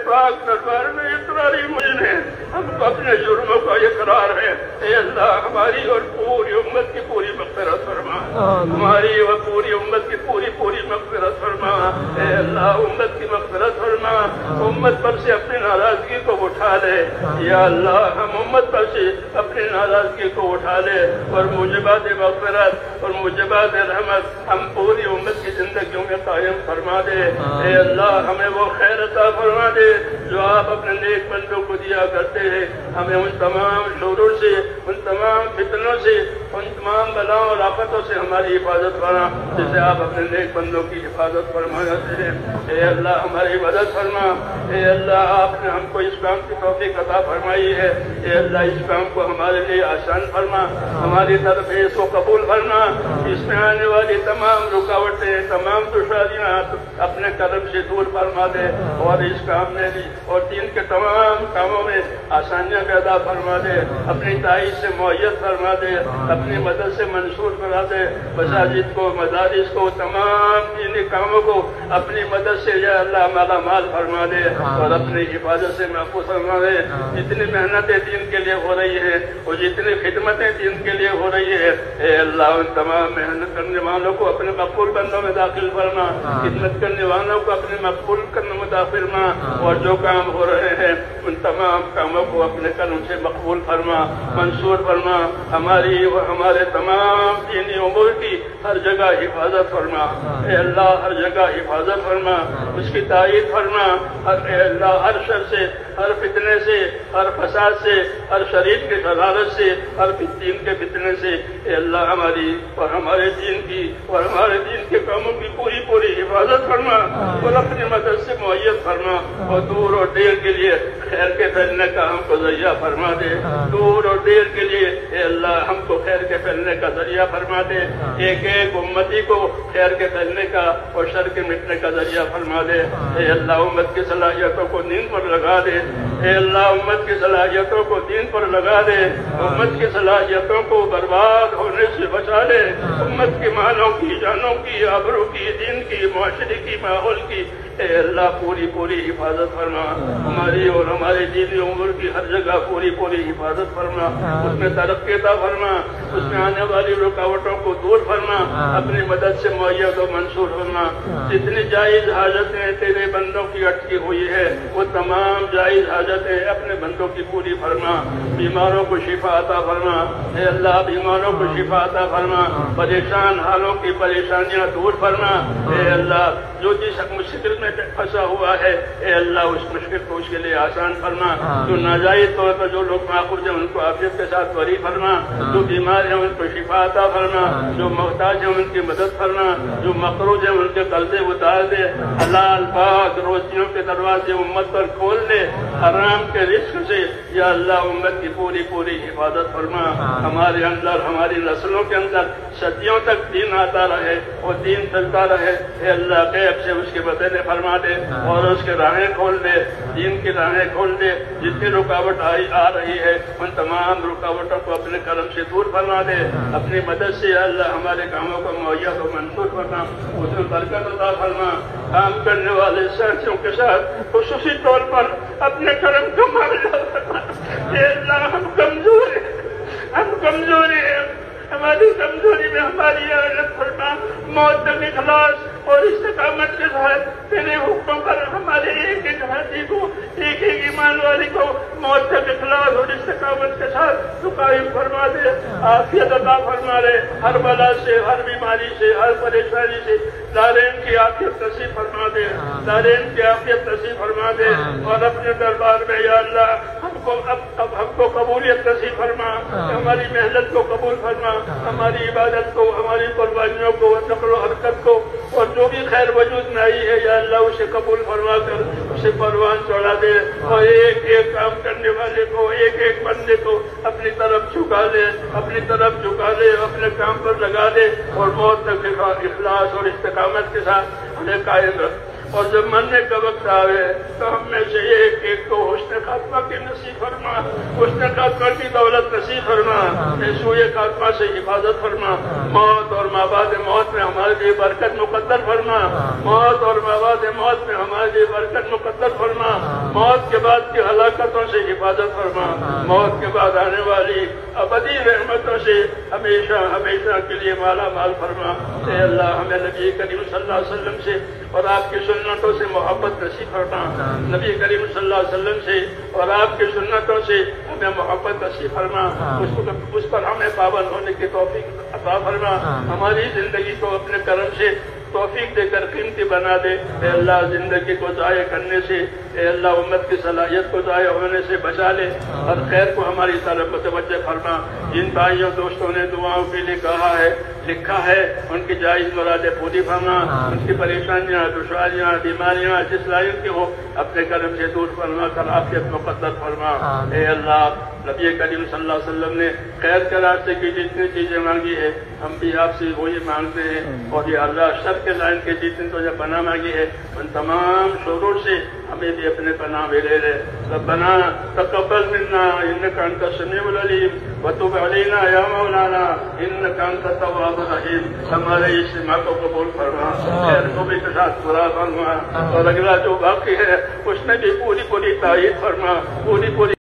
پاک دربار میں اقراری مجھے ہم کو اپنے جرموں کا اقرار ہے. اے اللہ ہماری اور پوری امت کی پوری مغفرت فرما. ہماری اور پوری امت کی پوری مغفرت فرما. اے اللہ امت کی مغفرت فرما. امت پر سے اپنی ناراضگی کو اٹھا لے. یا اللہ ہم امت پر سے اپنی ناراضگی کو اٹھا لے اور موجبات مغفرت اور موجبات رحمت ہم پوری امت کی زندگیوں میں قائم فرما دے. اے اللہ ہمیں وہ خیر عطا فرما دے جو آپ اپنے نیک بندوں کو دیا کرتے ہیں. ہمیں ان تمام شرور سے، ان تمام فتنوں سے، ان تمام بلاؤں اور آفتوں سے ہماری حفاظت فرما جسے آپ اپنے نیک بندوں کی حفاظت فرماتے ہیں. اے اللہ ہماری مدد فرما. اے اللہ آپ نے ہم کو اس کام کی توفیق عطا فرمائی ہے. اے اللہ اس کام کو ہمارے لیے آسان فرما. ہماری طرف اس کو قبول فرما. اس میں آنے والی تمام رکاوٹیں، تمام دشواریاں اپنے کرم سے دور فرما دے اور اس کام میں بھی اور دین کے تمام کاموں میں آسانیاں پیدا فرما دے. اپنی تائید سے معیت فرما دے. اپنی مدد سے منصور کرا دے. مساجد کو، مدارس کو، تمام دینی کاموں کو اپنی مدد سے یا اللہ مالا مال فرما دے اور اپنی حفاظت سے محفوظ فرما دے. جتنی محنتیں دین کے لیے ہو رہی ہیں اور جتنی خدمتیں دین کے لیے ہو رہی ہے، اے اللہ ان تمام محنت کرنے والوں کو اپنے مقبول بندوں میں داخل فرما. خدمت کرنے والوں کو اپنے مقبول کرنے میں داخل فرما اور جو کام ہو رہے ہیں ان تمام کاموں کو اپنے کرم سے مقبول فرما، منصور فرما. ہماری اور ہمارے تمام دینی امور کی ہر جگہ حفاظت فرما. اے اللہ ہر جگہ حفاظت فرما. اس کی تائید فرما. اے اللہ ہر شر سے، ہر فتنے سے، ہر فساد سے، ہر شریر کی شرارت سے، ہر دین کے فتنے سے اے اللہ ہماری اور ہمارے دین کی اور ہمارے دین کے کاموں کی پوری حفاظت فرما اور اپنی مدد سے معیت فرما اور دور اور دیر کے لیے خیر کے پھیلنے کا ہم کو ذریعہ فرما دے. دور اور دیر کے لیے اے اللہ ہم کو خیر کے پھیلنے کا ذریعہ فرما دے. ایک ایک امتی کو خیر کے پھیلنے کا اور شر کے مٹنے کا ذریعہ فرما دے. اے اللہ امت کی صلاحیتوں کو دین پر لگا دے. اے اللہ امت کی صلاحیتوں کو دین پر لگا دے. امت کی صلاحیتوں کو برباد ہونے سے بچا لے. امت کی مالوں کی، جانوں کی، آبرو کی، دین کی، معاشرے کی، ماحول کی اے اللہ پوری حفاظت فرما. ہماری اور ہمارے دینی امور کی ہر جگہ پوری حفاظت فرما. اس میں ترقی عطا فرما. اس میں آنے والی رکاوٹوں کو دور فرما. اپنی مدد سے معیت و منصور فرما. جتنی جائز حاجتیں تیرے بندوں کی اٹکی ہوئی ہے وہ تمام جائز حاجتیں اپنے بندوں کی پوری فرما. بیماروں کو شفا عطا فرما. اے اللہ بیماروں کو شفا عطا فرما. پریشان حالوں کی پریشانیاں دور فرما. اے اللہ جو جس مشکل میں پھنسا ہوا ہے اے اللہ اس مشکل کو اس کے لیے آسان فرما. جو ناجائز طور پر جو لوگ ماخوذ ہیں ان کو عافیت کے ساتھ بری فرما. جو بیمار ہیں ان کو شفا عطا فرما. جو محتاج ہیں ان کی مدد فرما. جو مقروض ہیں ان کے قرضے اتار دے. حلال پاک روزیوں کے دروازے امت پر کھول دے. حرام کے رزق سے یا اللہ امت کی پوری حفاظت فرما. ہمارے اندر، ہماری نسلوں کے اندر صدیوں تک دین آتا رہے اور دین چلتا رہے. اے اللہ غیب سے اس کے بدلے فرما دے اور اس کے راہیں کھول دے. دین کی راہیں کھول دے. جتنی رکاوٹ آ رہی ہے ان تمام رکاوٹوں کو اپنے کرم سے دور فرما دے. اپنی مدد سے یا اللہ ہمارے کاموں کو معیت و منصور فرما. اس میں برکت عطا فرما. کام کرنے والے ساتھیوں کے ساتھ خصوصی طور پر اپنے کرم کو معاملہ فرما. اے اللہ ہم کمزور ہیں. ہماری کمزوری میں ہماری عادت فرما. موت تک اخلاص اور استقامت کے ساتھ تیرے حکموں پر ہمارے ایک ہاتھی کو، ایک ایمان والے کو موت تک اخلاص اور استقامت کے ساتھ تو قائم فرما دے. عافیت عطا فرما دے. ہر بلا سے، ہر بیماری سے، ہر پریشانی سے دارین کی عافیت نصیب فرما دے. دارین کی عافیت نصیب فرما دے اور اپنے دربار میں یا اللہ ہم کو قبولیت نصیب فرما. ہماری محنت کو قبول فرما. ہماری عبادت کو، ہماری قربانیوں کو، نقل و حرکت کو اور جو بھی خیر وجود میں آئی ہے یا اللہ اسے قبول فرما کر اسے پروان چڑھا دے اور ایک ایک کام کرنے والے کو، ایک ایک بندے کو اپنی طرف جھکا لے. اپنے کام پر لگا دے اور موت تک اخلاص اور استقامت کے ساتھ ہمیں قائم رکھ. اور جب مرنے کا وقت آئے تو ہم میں سے ایک ایک کو حسن خاتمہ کی نصیب فرما. حسن خاتمہ کی دولت نصیب فرما. سوئے خاتمہ سے حفاظت فرما. موت اور مابعد موت میں ہمارے لیے برکت مقدر فرما. موت اور مابعد موت میں ہمارے لیے برکت مقدر فرما. موت کے بعد کی ہلاکتوں سے حفاظت فرما، موت کے بعد آنے والی ابدی رحمتوں سے ہمیشہ ہمیشہ کے لیے مالا مال فرما۔ اے اللہ ہمیں نبی کریم صلی اللہ علیہ وسلم سے اور آپ کی سنتوں سے محبت نصیب فرما، نبی کریم صلی اللہ علیہ وسلم سے اور آپ کی سنتوں سے ہمیں محبت نصیب فرما، اس پر ہمیں پابند ہونے کی توفیق عطا فرما، ہماری زندگی کو اپنے کرم سے توفیق دے کر قیمتی بنا دے۔ اے اللہ زندگی کو ضائع کرنے سے، اے اللہ امت کی صلاحیت کو ضائع ہونے سے بچا لے، اور خیر کو ہماری طرف متوجہ فرما۔ جن بھائیوں دوستوں نے دعاؤں کے لیے کہا ہے لکھا ہے ان کی جائز مرادیں پوری فرما، ان کی پریشانیاں دشواریاں بیماریاں جس لائن کی ہو اپنے کرم سے دور فرما کر عافیت مقدر فرما۔ اے اللہ نبی کریم صلی اللہ علیہ وسلم نے خیر کے راستے کی جتنی چیزیں مانگی ہے ہم بھی آپ سے وہی مانگتے ہیں، اور یہ اللہ شر کے لائن کے جتنی تو جب پناہ مانگی ہے ان تمام شرور سے ہمیں بھی اپنے پناہ میں لے لے۔ ربنا تقبل منا انك انت السميع العليم وتب علينا يا مولانا انك انت التواب الرحيم۔ ہمارے اجتماع کو قبول فرما، خیر کو بھی کے ساتھ پورا فرما، اور اگلا جو باقی ہے اس میں بھی پوری تائید فرما، پوری